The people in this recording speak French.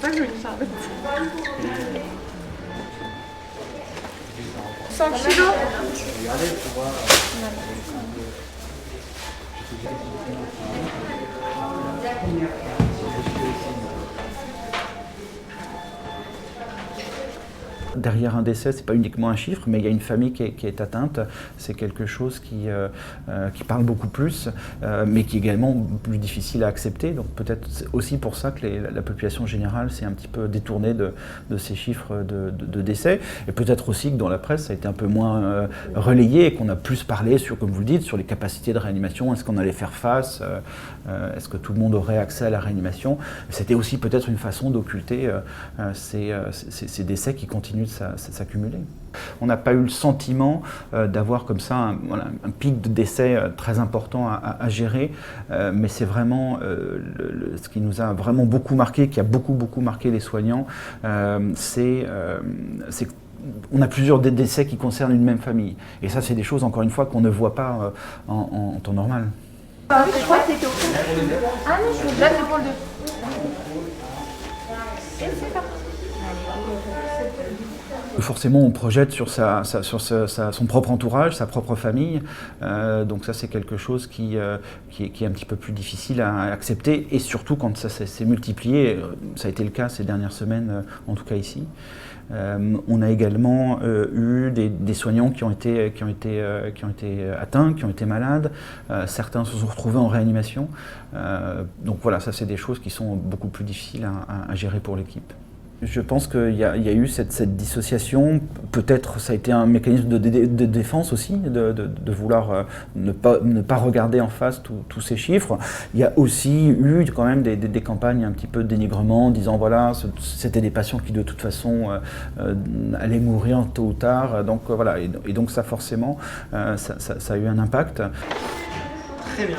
ça que je dis ça en fait. 100 kilos. Regardez pour voir. Derrière un décès, ce n'est pas uniquement un chiffre, mais il y a une famille qui est atteinte. C'est quelque chose qui parle beaucoup plus, mais qui est également plus difficile à accepter. Donc peut-être c'est aussi pour ça que la population générale s'est un petit peu détournée de ces chiffres de décès. Et peut-être aussi que dans la presse, ça a été un peu moins relayé et qu'on a plus parlé sur, comme vous le dites, sur les capacités de réanimation. Est-ce qu'on allait faire face? Est-ce que tout le monde aurait accès à la réanimation? C'était aussi peut-être une façon d'occulter ces décès qui continuent de s'accumuler. On n'a pas eu le sentiment d'avoir comme ça un pic de décès très important à gérer, mais c'est vraiment ce qui nous a vraiment beaucoup marqué, qui a beaucoup marqué les soignants, c'est on a plusieurs décès qui concernent une même famille. Et ça, c'est des choses, encore une fois, qu'on ne voit pas en temps normal. Ah oui, je crois que c'était au fond. Ah non, là c'est pour le 2. Et c'est parti. Forcément, on projette sur son propre entourage, sa propre famille. Donc ça, c'est quelque chose qui est un petit peu plus difficile à accepter. Et surtout quand ça s'est multiplié, ça a été le cas ces dernières semaines, en tout cas ici. On a également eu des soignants qui ont été atteints, qui ont été malades. Certains se sont retrouvés en réanimation. Donc voilà, ça c'est des choses qui sont beaucoup plus difficiles à gérer pour l'équipe. Je pense qu'il y a eu cette dissociation. Peut-être ça a été un mécanisme de défense aussi, de vouloir ne pas regarder en face tous ces chiffres. Il y a aussi eu quand même des campagnes un petit peu de dénigrement, disant voilà, c'était des patients qui de toute façon allaient mourir tôt ou tard. Donc voilà, et donc ça forcément, ça a eu un impact. Très bien.